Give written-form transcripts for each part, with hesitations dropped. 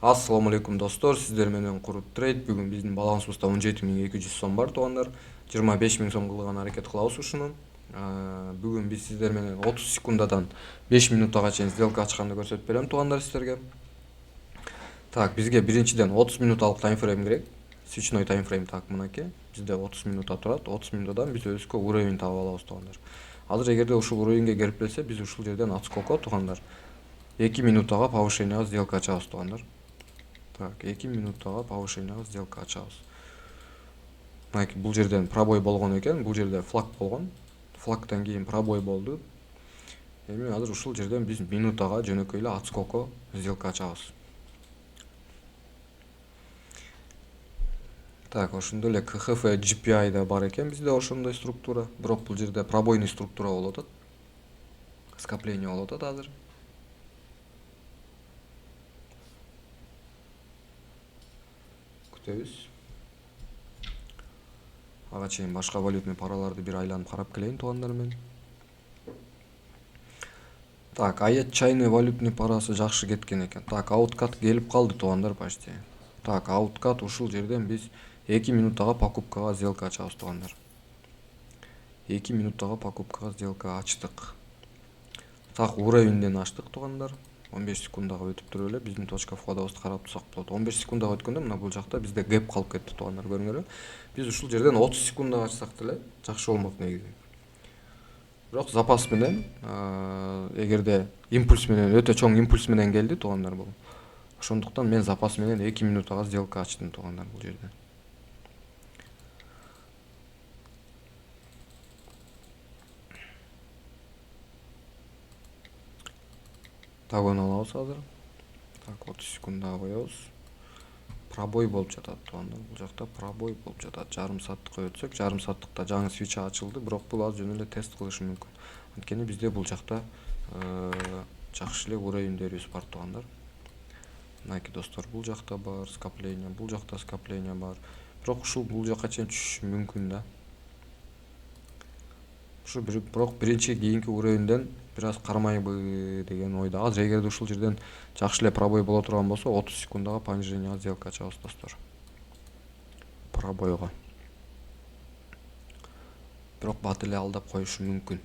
Ассаламу алейкум достор, сиздер менен Курут Трейд. Бүгүн биздин балансыбызда 17.200 сом бар туугандар. 25.000 сом кылган аракет кылабыз ушуну. Бүгүн биз сиздер менен 30 секундадан 5 минутага чейин сделка ачканды көрсөтүп берем туугандар сиздерге. Так, бизге биринчиден 30 минуталык таймфрейм керек. Свечной таймфрейм так мынакей. Бизде 30 минута турат. 30 минутадан биз өзүбүзгө уровень таап алабыз туугандар. Азыр эгерде ушул уровеньге келип келсе, биз ушул жерден отскокко туугандар 2 минутага повышенияга сделка ачабыз туугандар. Так, 2 минуттага повышенияга сделка ачабыз. Бул жерден пробой болгон экен, бул жерде флаг болгон. Флагтан кийин пробой болду. Эми азыр ушул жерден биз минутага жөнөкөй эле отскокко сделка ачабыз. Так, ошондой эле КХФ GPI да бар экен бизде ошондой структура. Бирок бул жерде пробойный структура болуп атат. Скопление болуп атат азыр. Күтөбүз. Ага чейин башка валютный параларды бир айланып карап келейин туугандар менен. Так, отчаянный валютный парасы жакшы кеткен экен. Так, ауткат келип калды туугандар почти. Так, ауткат ушул жерден биз 2 минуттага покупкага сделка ачабыз туугандар. 2 минуттага покупкага сделка ачтык. Так, уровеньден ачтык туугандар. 15 секундага өтүп туруп эле биздин точка входубузду карап турсак болот. 15 секундага өткөндө мына бул жакта бизде гэп калып кетти туугандар, көрүңөрбү? Биз ушул жерден 30 секундага ачсак деле жакшы болмок негизи. Бирок запас менен, эгерде импульс менен өтө чоң импульс менен келди туугандар бул. Ошондуктан мен запас менен 2 минутага сделка ачтым туугандар бул жерде. Дагон алабыз азыр. Так, 30 секундага коебуз. Пробой болуп жатат туугандар. Бул жакта пробой болуп жатат. Жарым сааттыкка өтсөк, жарым сааттыкта жаңы свеча ачылды, бирок бул аз жөн эле тест кылышы мүмкүн. Анткени бизде бул жакта жакшы эле уровеньдерибиз бар туугандар. Мынакей достор, бул жакта бар скопление, бул жакта скопление бар. Бирок ушул бул жака чейин түшүшү мүмкүн да. Ушу бирок биринчи кийинки уровеньден бир аз кармайбы деген ойдо. Азыр эгерде ушул жерден жакшы эле пробой боло турган болсо, 30 секундага пониженияга сделка ачабыз достор. Пробойго. Бирок бат эле алдап коюшу мүмкүн.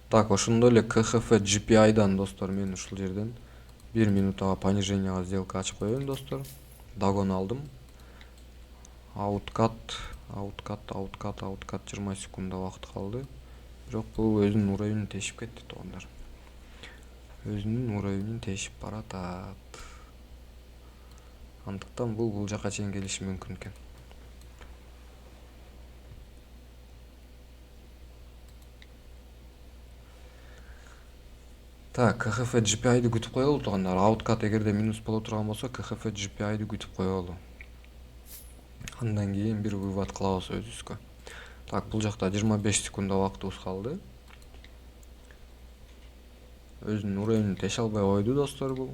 Так, ошондой эле КХФ GPI-дан достор мен ушул жерден 1 минутага пониженияга сделка ачып коеюн достор. Дагон алдым. Ауткат 20 секунда убакыт калды. Бирок бул өзүнүн уровенин тешип кетти туугандар. Өзүнүн уровенин тешип баратат. Андыктан бул жака чейин келиши мүмкүн экен. Так, КХФ GPI-ды күтүп коелу туугандар. Ауткат эгерде минус боло турган болсо, КХФ GPI-ды күтүп коелу. Андан кийин бир вывод кылабыз өзүбүзгө. Так, бул жакта 25 секунда убактыбыз калды. Өзүнүн уровенин теше албай койду достор бул.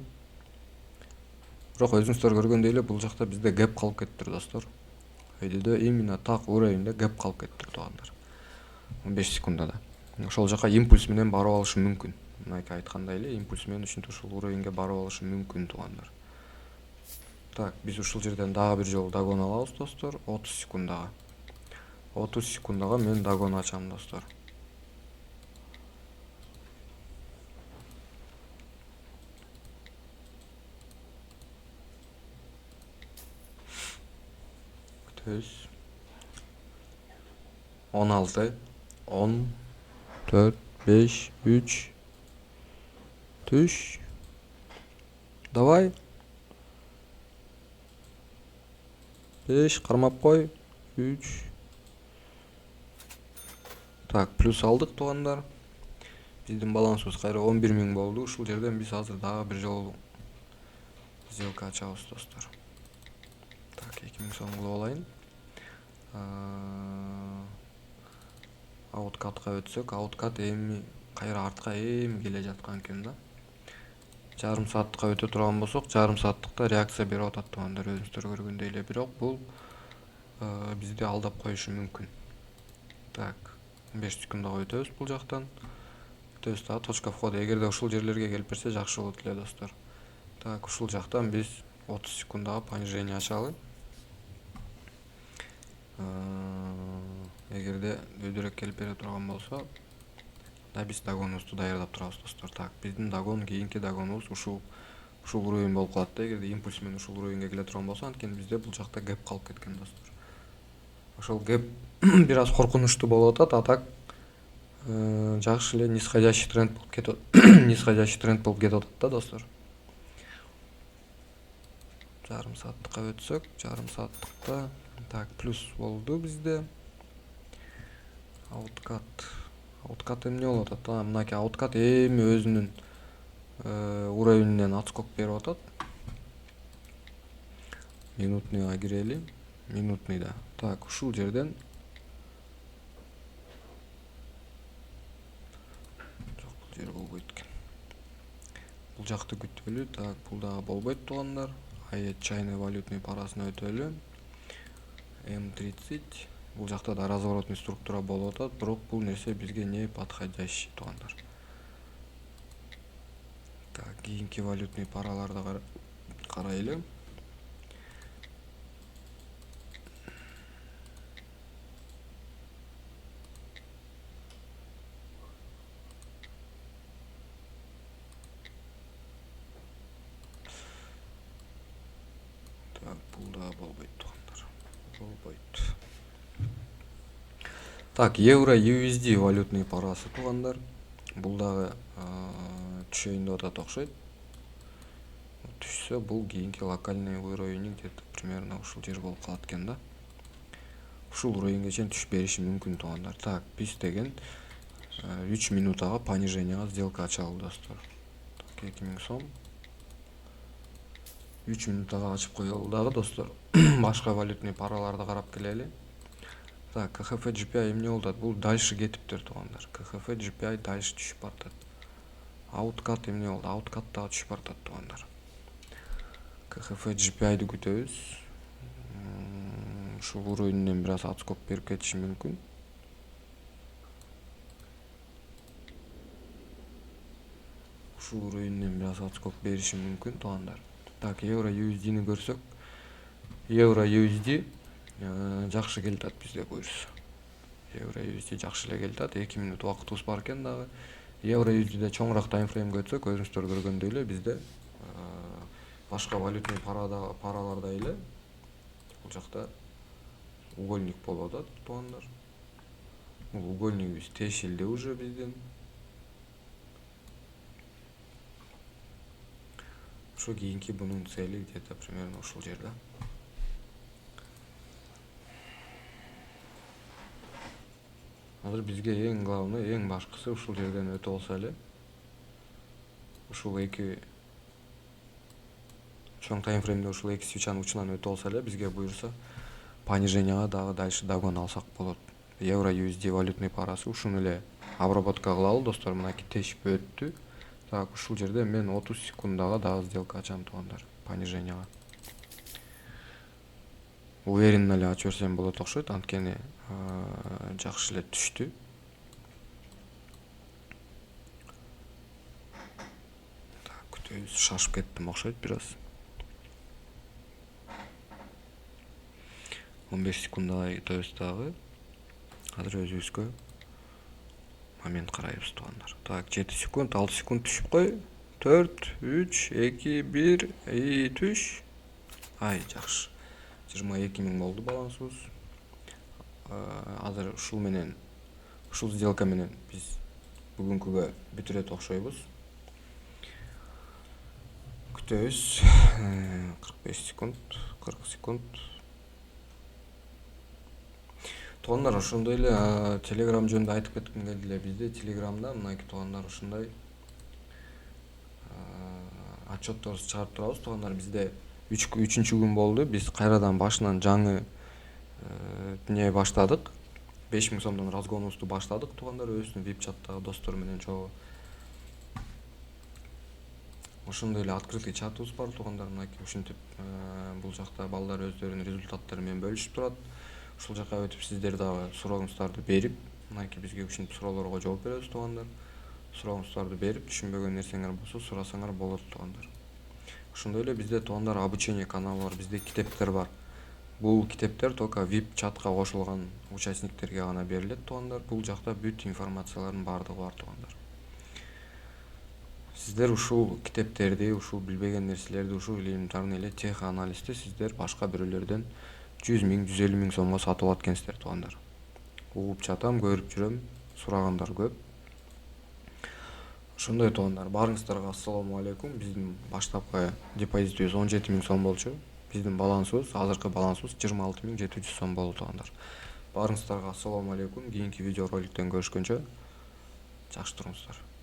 Бирок өзүңүздөр көргөндөй эле бул жакта бизде гэп калып кетиптир достор. Өйдө именно так уровеньде гэп калып кетиптир туугандар. 15 секундада. Ошол жака импульс менен барып алышы мүмкүн. Мынакей айткандай эле импульс менен ушинтип ушул уровеньге барып алышы мүмкүн туугандар. Так, биз ушул жерден дагы бир жолу дагон алабыз достор, 30 секундага. 30 секундага мен дагон ачам достор. Күтөбүз. 16, 10, 4, 5, 3. Түш. Давай. 5, кармап кой. 3. Так, плюс алдык туугандар. Биздин балансыбыз кайра 11.000 болду. Ушул жерден биз азыр дагы бир жолу сделка ачабыз достор. Так, 2000 сом кылып алайын. Ауткатка өтсөк, ауткат эми кайра артка келе жаткан экен да. Жарым сааттыкка өтө турган болсок, жарым сааттыкта реакция берип атат туугандар, өзүңүздөр көргөндөй эле. Бирок бул бизди алдап коюшу мүмкүн. Так, 15 секундага өтөбүз бул жактан. өтөбүз дагы точка входа. Эгерде ушул жерлерге келип берсе жакшы болот эле достор. Так, ушул жактан биз 30 секундага понижение ачалы. Эгерде өйдөрөөк келип бере турган болсо, да биз дагонубузду даярдап турабыз достор. Так, биздин дагон, кийинки дагонубуз ушул уровень болуп калат да. Эгерде импульс менен ушул уровеньге келе турган болсо, анткени бизде бул жакта гэп калып кеткен достор. Ошол гэп бир аз коркунучтуу болуп атат, а так жакшы эле нисходящий тренд болуп кетип нисходящий тренд болуп кетип атат да достор. Жарым сааттыкка өтсөк, жарым сааттыкта так плюс болду бизде. Ауткат эмне болуп атат? Мынакей ауткат эми өзүнүн уровенинен отскок берип атат. Минутныйга кирели. Минутныйда. Так, ушул жерден жок, бул жер болбойт экен. Бул жакты күтөлү. Так, бул дагы болбойт туугандар. Чайный валютный парасына өтөлү. М30. Бул жакта да разворотный структура болуп атат, бирок бул нерсе бизге не подходящий туугандар. Так, кийинки валютный параларды карайлы. Так, бул да болбойт туугандар. Болбойт. Так, евро USD валютный парасы туугандар. Бул дагы түшөйүн деп атат окшойт. Түшсө бул кийинки локальный уровень где-то примерно ушул жер болуп калат экен да. Ушул уровеньге чейин түшүп бериши мүмкүн туугандар. Так, биз деген 3 минутага пониженияга сделка ачалы достор. Так, 2000 сом. 3 минутага ачып коелу дагы достор. Башка валютный параларды карап келели. Так, КХФ GPI эмне болуп атат? Бул дальше кетиптир туугандар. КХФ GPI дальше түшүп баратат. Ауткат эмне болду? Ауткат дагы түшүп баратат туугандар. КХФ GPI'ди күтөбүз. Ушул уровеньден бир аз отскок берип кетиши мүмкүн. Ушул уровеньден бир аз отскок бериши мүмкүн туугандар. Так, евро USD'ни көрсөк, евро USD жакшы келатат бизде буюрса. Евро USD жакшы эле келатат. 2 минут убактыбыз бар экен дагы. Евро USD'де чоңураак таймфреймге өтсөк, өзүңүздөр көргөндөй эле бизде башка валютный параларда эле бул жакта угольник болуп атат туугандар. Бул угольнигибиз тешилди уже бизден. Ошо кийинки бунун цели где-то примерно ушул жерде. Азыр бизге эң главный, эң башкысы ушул жерден өтө болсо эле. Ушул эки чоң таймфреймде ушул эки свечанын учунан өтө болсо эле бизге буюрса пониженияга дагы дальше дагон алсак болот. Евро USD валютный парасы ушуну эле обработка кылалы достор. Мынакей тешип өттү. Так, ушул жерде мен 30 секундага дагы сделка ачам туугандар, пониженияга. Уверенно эле ачып берсем болот окшойт, анткени жакшы эле түштү. Так, күтөбүз. Шашып кеттим окшойт бир аз. 15 секундага күтөбүз дагы. Азыр өзүбүзгө момент карайбыз туугандар. Так, 7 секунд, 6 секунд түшүп кой. 4, 3, 2, 1 и түш. Ай, жакшы. 22 000 болду балансыбыз. Азыр ушул менен, ушул сделка менен биз бүгүнкүгө бүтүрөт окшойбуз. Күтөбүз. 45 секунд, 40 секунд. Туугандар, ошондой эле Telegram жөнүндө айтып кетким келди эле. Бизде Telegramда мынакей туугандар ушундай отчетторубузду чыгарып турабыз туугандар. Бизде 3-күн болду. Биз кайрадан башынан жаңы не баштадык. 5000 сомдон разгонубузду баштадык туугандар. Өзүбүздүн VIP чаттагы достор менен чогуу. Ошондой эле открытый чатыбыз бар туугандар. Мынакей ушинтип бул жакта балдар өздөрүнүн результаттары менен бөлүшүп турат. Ушул жака өтүп сиздер дагы сурооңуздарды берип, мынакей бизге ушинтип суроолорго жооп беребиз туугандар. сурооңуздарды берип, түшүнбөгөн нерсеңер болсо сурасаңар болот туугандар. Ошондой эле бизде туугандар обучение каналы бар, бизде китептер бар. Бул китептер только VIP чатка кошулган участниктерге гана берилет туугандар. Бул жакта бүт информациялардын баардыгы бар туугандар. Сиздер ушул китептерди, ушул билбеген нерселерди, ушул элементарный эле теханализди сиздер башка бирөөлөрдөн 100 000, 150 000 сомго сатып алат экенсиздер туугандар. Угуп жатам, көрүп жүрөм, сурагандар көп. Ошондой туугандар, баарыңыздарга ассаламу алейкум. Биздин баштапкы депозитибиз 17 000 сом болчу. Биздин балансыбыз, азыркы балансыбыз 26 700 сом болду туугандар. Баарыңыздарга ассаламу алейкум. Кийинки видео роликтен көрүшкөнчө жакшы туруңуздар.